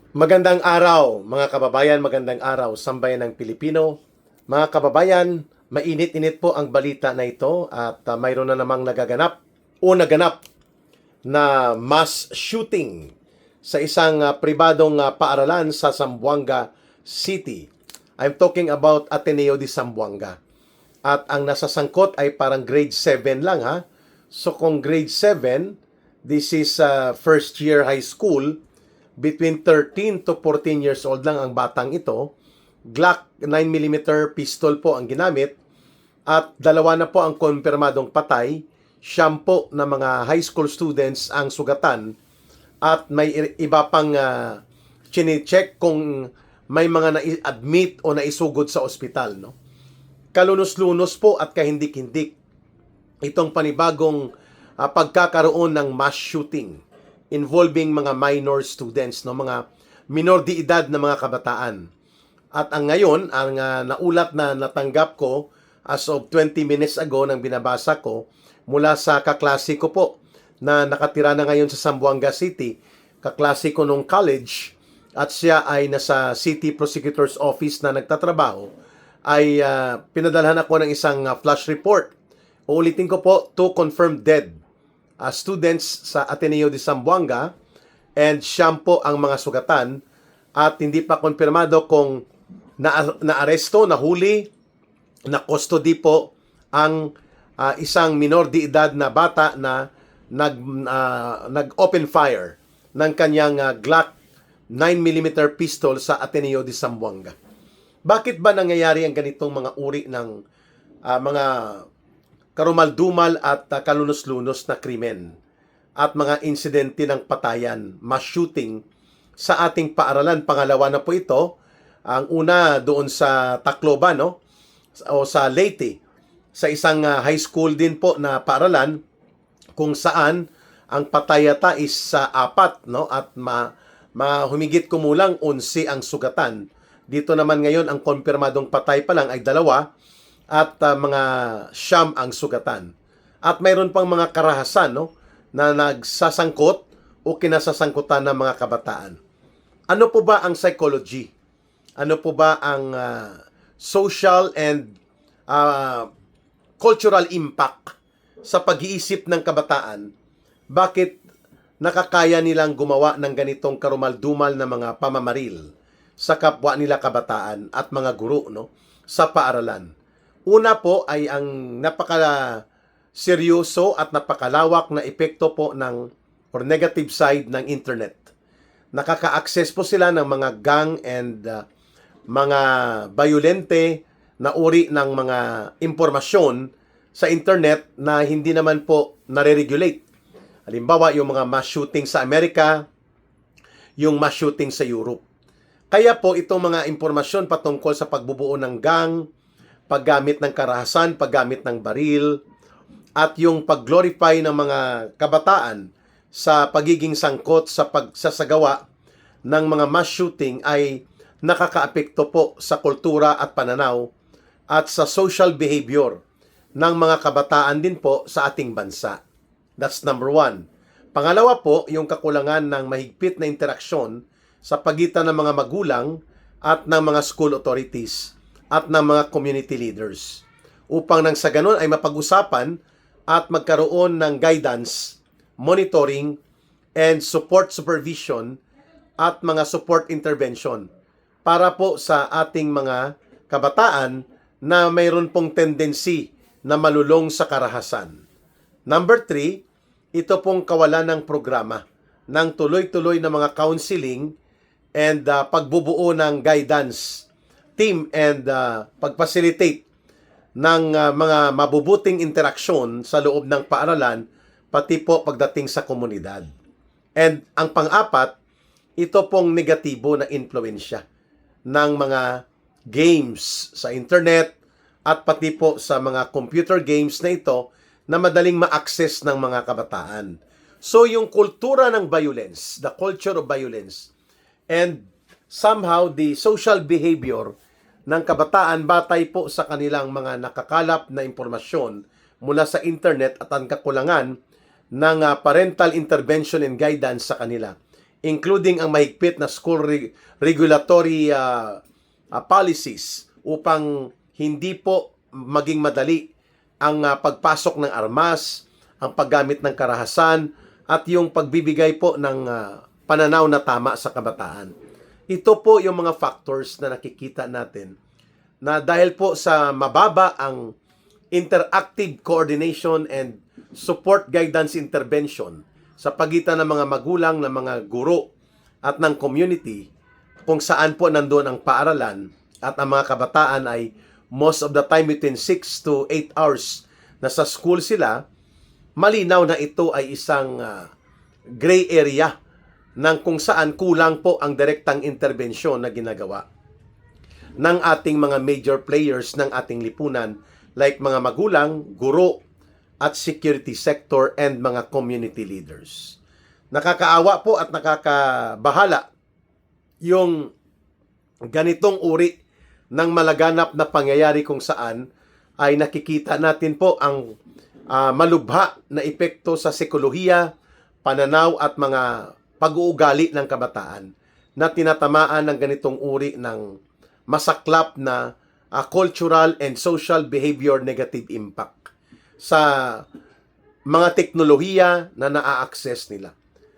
Magandang araw, mga kababayan, magandang araw, sambayan ng Pilipino. Mga kababayan, mainit-init po ang balita na ito at mayroon na namang naganap na mass shooting sa isang pribadong paaralan sa Zamboanga City. I'm talking about Ateneo de Zamboanga. At ang nasasangkot ay parang grade 7 lang ha. So kung grade 7, this is first year high school, between 13 to 14 years old lang ang batang ito. Glock 9mm pistol po ang ginamit at dalawa na po ang konfirmadong patay. Siyam po na mga high school students ang sugatan at may iba pang chine-check kung may mga na-admit o naisugod sa ospital. No? Kalunos-lunos po at kahindik-hindik itong panibagong pagkakaroon ng mass shooting involving mga minor students, no, mga minor de edad na mga kabataan. At ang ngayon, ang naulat na natanggap ko as of 20 minutes ago nang binabasa ko mula sa kaklase ko po na nakatira na ngayon sa Zamboanga City, kaklase ko nung college at siya ay nasa City Prosecutor's Office na nagtatrabaho, ay pinadalhan ako ng isang flash report. Uulitin ko po, 2 confirmed dead students sa Ateneo de Zamboanga and siyam po ang mga sugatan at hindi pa konfirmado kung naaresto, nahuli, na custody po ang isang minor de edad na bata na nag-open fire ng kanyang Glock 9mm pistol sa Ateneo de Zamboanga. Bakit ba nangyayari ang ganitong mga uri ng mga karumal-dumal at kalunos-lunos na krimen at mga insidente ng patayan, mass shooting sa ating paaralan? Pangalawa na po ito. Ang una doon sa Tacloban, no? O sa Leyte, sa isang high school din po na paaralan kung saan ang patayata is sa 4, no? At humigit kumulang 11 ang sugatan. Dito naman ngayon ang konfirmadong patay pa lang ay 2 at mga siyam ang sugatan. At mayroon pang mga karahasan, no, na nagsasangkot o kinasasangkutan ng mga kabataan. Ano po ba ang psychology? Ano po ba ang social and cultural impact sa pag-iisip ng kabataan? Bakit nakakaya nilang gumawa ng ganitong karumal-dumal na mga pamamaril sa kapwa nila kabataan at mga guro, no, sa paaralan? Una po ay ang napaka-seryoso at napakalawak na epekto po ng or negative side ng internet. Nakaka-access po sila ng mga gang and mga violente na uri ng mga impormasyon sa internet na hindi naman po nare-regulate. Halimbawa, yung mga mass shooting sa Amerika, yung mass shooting sa Europe. Kaya po itong mga impormasyon patungkol sa pagbubuo ng gang, paggamit ng karahasan, paggamit ng baril, at yung pag-glorify ng mga kabataan sa pagiging sangkot sa pagsasagawa ng mga mass shooting ay nakakaapekto po sa kultura at pananaw at sa social behavior ng mga kabataan din po sa ating bansa. That's number 1. Pangalawa po, yung kakulangan ng mahigpit na interaksyon sa pagitan ng mga magulang at ng mga school authorities at ng mga community leaders upang nang sa ganun ay mapag-usapan at magkaroon ng guidance, monitoring, and support supervision at mga support intervention para po sa ating mga kabataan na mayroon pong tendency na malulong sa karahasan. Number 3, ito pong kawalan ng programa ng tuloy-tuloy na mga counseling and pagbubuo ng guidance team and pag-facilitate ng mga mabubuting interaksyon sa loob ng paaralan, pati po pagdating sa komunidad. And ang pang-apat, ito pong negatibo na impluwensya ng mga games sa internet at pati po sa mga computer games na ito na madaling ma-access ng mga kabataan. So yung kultura ng violence, the culture of violence, and somehow the social behavior ng kabataan batay po sa kanilang mga nakakalap na impormasyon mula sa internet at ang kakulangan ng parental intervention and guidance sa kanila. including ang mahigpit na school regulatory policies upang hindi po maging madali ang pagpasok ng armas, ang paggamit ng karahasan, at yung pagbibigay po ng pananaw na tama sa kabataan. Ito po yung mga factors na nakikita natin na dahil po sa mababa ang interactive coordination and support guidance intervention sa pagitan ng mga magulang, ng mga guro at ng community, kung saan po nandoon ang paaralan at ang mga kabataan ay most of the time within 6 to 8 hours na sa school sila, malinaw na ito ay isang gray area ng kung saan kulang po ang direktang intervensyon na ginagawa ng ating mga major players ng ating lipunan like mga magulang, guro, at security sector and mga community leaders. Nakakaawa po at nakakabahala yung ganitong uri ng malaganap na pangyayari kung saan ay nakikita natin po ang malubha na epekto sa psikolohiya, pananaw at mga pag-uugali ng kabataan na tinatamaan ng ganitong uri ng masaklap na cultural and social behavior negative impact sa mga teknolohiya na naa-access nila.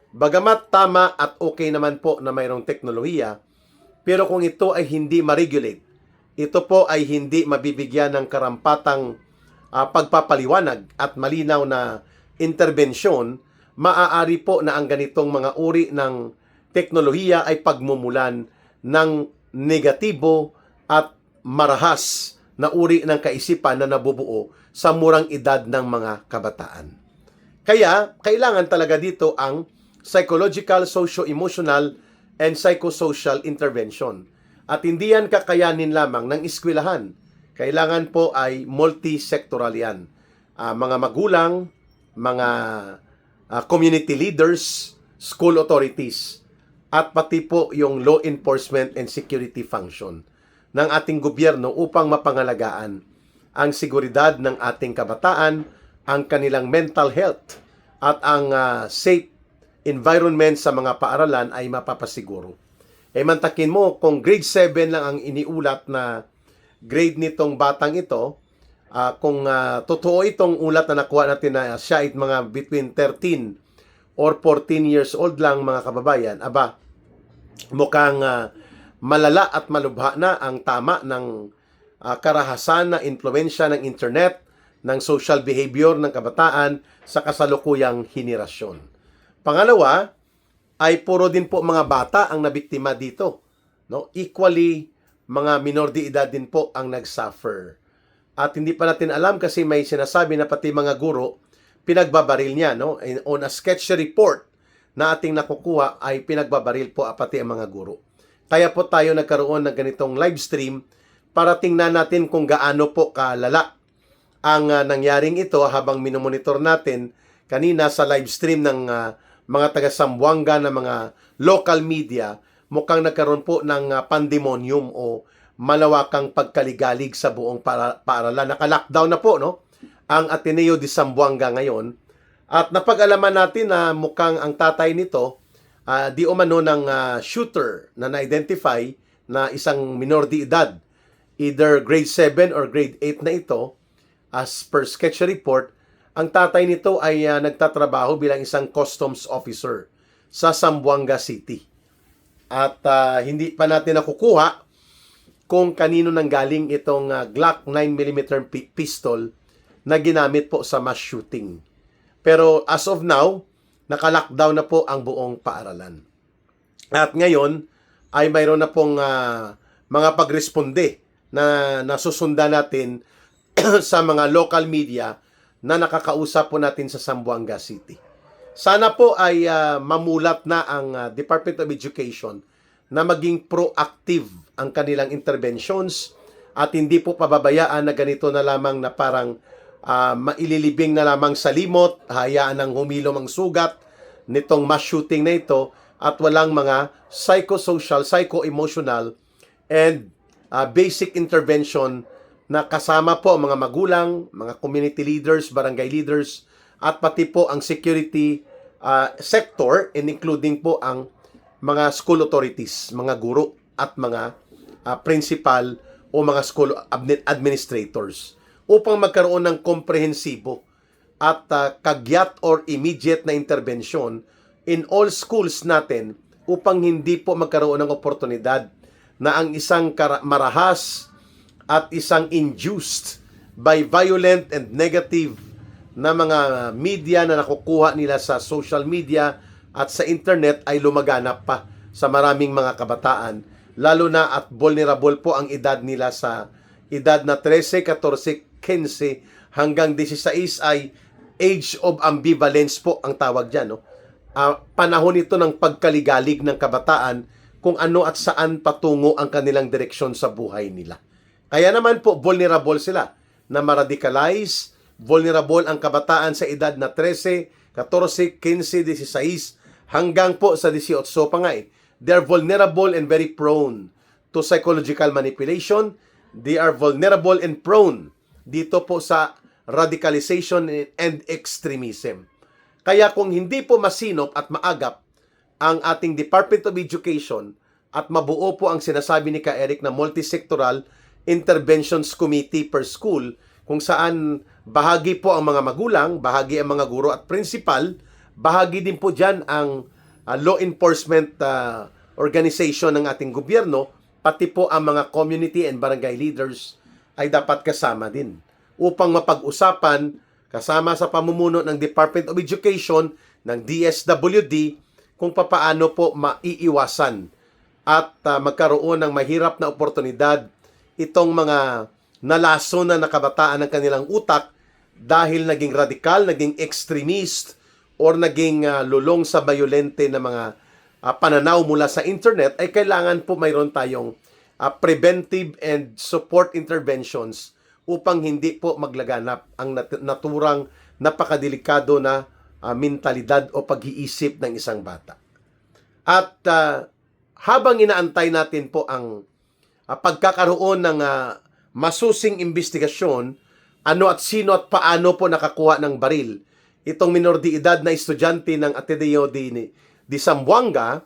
Bagamat tama at okay naman po na mayroong teknolohiya, pero kung ito ay hindi ma-regulate, ito po ay hindi mabibigyan ng karampatang pagpapaliwanag at malinaw na interbensyon, maaari po na ang ganitong mga uri ng teknolohiya ay pagmumulan ng negatibo at marahas na uri ng kaisipan na nabubuo sa murang edad ng mga kabataan. Kaya, kailangan talaga dito ang psychological, socio-emotional, and psychosocial intervention. At hindi yan kakayanin lamang ng eskwelahan. Kailangan po ay multi-sectoral yan. Mga magulang, mga community leaders, school authorities, at pati po yung law enforcement and security function ng ating gobyerno upang mapangalagaan ang seguridad ng ating kabataan, ang kanilang mental health, at ang safe environment sa mga paaralan ay mapapasiguro. Mantakin mo, kung grade 7 lang ang iniulat na grade nitong batang ito, kung totoo itong ulat na nakuha natin na siya ay mga between 13 or 14 years old lang mga kababayan, mukhang malala at malubha na ang tama ng karahasan na impluwensya ng internet, ng social behavior ng kabataan sa kasalukuyang henerasyon. Pangalawa, ay puro din po mga bata ang nabiktima dito. No? Equally, mga minor de edad din po ang nagsuffer. At hindi pa natin alam kasi may sinasabi na pati mga guro, pinagbabaril niya. No? On a sketch report na ating nakukuha ay pinagbabaril po pati ang mga guro. Kaya po tayo nagkaroon ng ganitong live stream para tingnan natin kung gaano po kalala ang nangyaring ito habang minomonitor natin kanina sa live stream ng mga taga-Zamboanga na mga local media. Mukhang nagkaroon po ng pandemonium o malawakang pagkaligalig sa buong paaralan. Naka-lockdown na po ang Ateneo de Zamboanga ngayon. At napag-alaman natin na mukhang ang tatay nito di umano ng shooter na na-identify na isang minor de edad, either grade 7 or grade 8 na ito. As per sketch report, ang tatay nito ay nagtatrabaho bilang isang customs officer sa Zamboanga City. At hindi pa natin nakukuha kung kanino nanggaling itong Glock 9mm pistol na ginamit po sa mass shooting. Pero as of now, naka-lockdown na po ang buong paaralan. At ngayon, ay mayroon na pong mga pagresponde na nasusundan natin sa mga local media na nakakausap po natin sa Zamboanga City. Sana po ay mamulat na ang Department of Education na maging proactive ang kanilang interventions at hindi po pababayaan na ganito na lamang na parang maililibing na lamang sa limot, hayaan ng humilom ang sugat nitong mass shooting na ito at walang mga psychosocial, psycho-emotional and basic intervention na kasama po mga magulang, mga community leaders, barangay leaders, at pati po ang security sector and including po ang mga school authorities, mga guro at mga principal o mga school administrators upang magkaroon ng komprehensibo at kagyat or immediate na intervention in all schools natin upang hindi po magkaroon ng oportunidad na ang isang marahas at isang induced by violent and negative na mga media na nakukuha nila sa social media at sa internet ay lumaganap pa sa maraming mga kabataan, lalo na at vulnerable po ang edad nila sa edad na 13, 14, 15 hanggang 16 ay age of ambivalence po ang tawag dyan. No? Panahon ito ng pagkaligalig ng kabataan kung ano at saan patungo ang kanilang direksyon sa buhay nila. Kaya naman po vulnerable sila na ma-radicalize, vulnerable ang kabataan sa edad na 13, 14, 15, 16 hanggang po sa 18 pa nga eh. They are vulnerable and very prone to psychological manipulation. They are vulnerable and prone dito po sa radicalization and extremism. Kaya kung hindi po masinop at maagap ang ating Department of Education at mabuo po ang sinasabi ni Ka Eric na multisectoral interventions committee per school kung saan bahagi po ang mga magulang, bahagi ang mga guro at principal, bahagi din po dyan ang law enforcement organization ng ating gobyerno, pati po ang mga community and barangay leaders ay dapat kasama din upang mapag-usapan kasama sa pamumuno ng Department of Education, ng DSWD, kung papaano po maiiwasan at magkaroon ng mahirap na oportunidad itong mga nalaso na nakabataan ng kanilang utak dahil naging radikal, naging extremist, or naging lulong sa bayolente na mga pananaw mula sa internet, ay kailangan po mayroon tayong preventive and support interventions upang hindi po maglaganap ang naturang napakadelikado na mentalidad o pag-iisip ng isang bata. At habang inaantay natin po ang pagkakaroon ng masusing investigasyon, ano at sino at paano po nakakuha ng baril itong minor de edad na estudyante ng Ateneo de Zamboanga,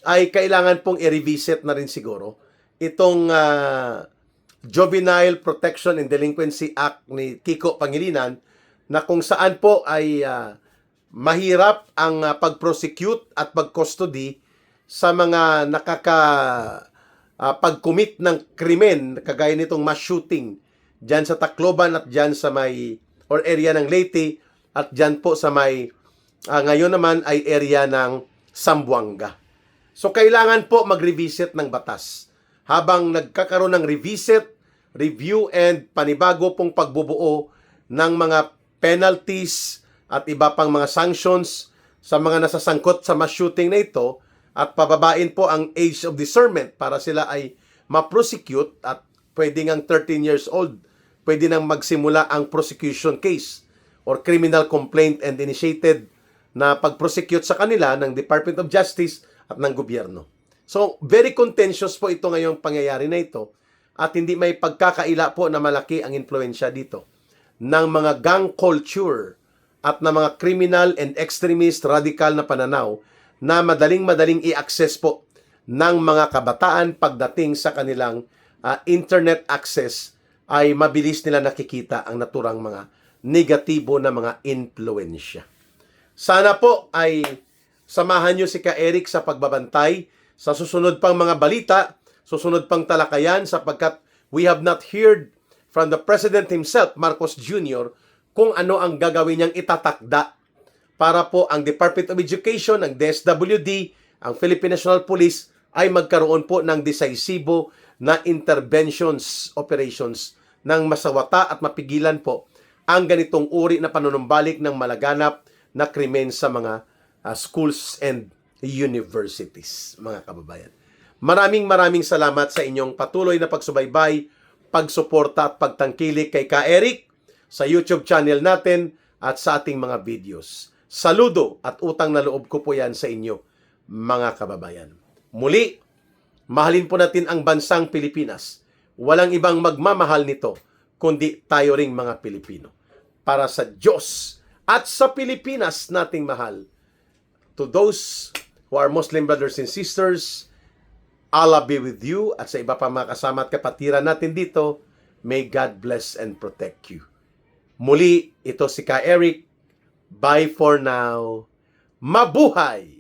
ay kailangan pong i-revisit na rin siguro itong Juvenile Protection and Delinquency Act ni Kiko Pangilinan, na kung saan po ay mahirap ang pag-prosecute at pag-custody sa mga pag-commit ng krimen kagaya nitong mass shooting dyan sa Tacloban at dyan sa may or area ng Leyte at dyan po sa may ngayon naman ay area ng Zamboanga. So kailangan po mag-revisit ng batas. Habang nagkakaroon ng revisit, review, and panibago pong pagbubuo ng mga penalties at iba pang mga sanctions sa mga nasasangkot sa mass shooting na ito, at pababain po ang age of discernment para sila ay ma-prosecute, at pwede ngang 13 years old, pwede nang magsimula ang prosecution case or criminal complaint and initiated na pag-prosecute sa kanila ng Department of Justice at ng gobyerno. So, very contentious po ito ngayong pangyayari na ito, at hindi may pagkakaila po na malaki ang impluensya dito ng mga gang culture at ng mga criminal and extremist radical na pananaw na madaling i-access po ng mga kabataan pagdating sa kanilang internet access, ay mabilis nila nakikita ang naturang mga negatibo na mga impluensya. Sana po ay samahan nyo si Ka Eric sa pagbabantay sa susunod pang mga balita, susunod pang talakayan, sapagkat we have not heard from the President himself, Marcos Jr., kung ano ang gagawin niyang itatakda para po ang Department of Education, ang DSWD, ang Philippine National Police ay magkaroon po ng decisibo na interventions, operations ng masawata at mapigilan po ang ganitong uri na panunumbalik ng malaganap na krimen sa mga schools and universities, mga kababayan. Maraming salamat sa inyong patuloy na pagsubaybay, pagsuporta at pagtangkilik kay Ka Eric sa YouTube channel natin at sa ating mga videos. Saludo at utang na loob ko po yan sa inyo, mga kababayan. Muli, mahalin po natin ang bansang Pilipinas. Walang ibang magmamahal nito kundi tayo ring mga Pilipino. Para sa Diyos at sa Pilipinas nating mahal. To those who are Muslim brothers and sisters, Allah be with you, at sa iba pa mga kasama at kapatiran natin dito, may God bless and protect you. Muli, ito si Ka Eric. Bye for now. Mabuhay!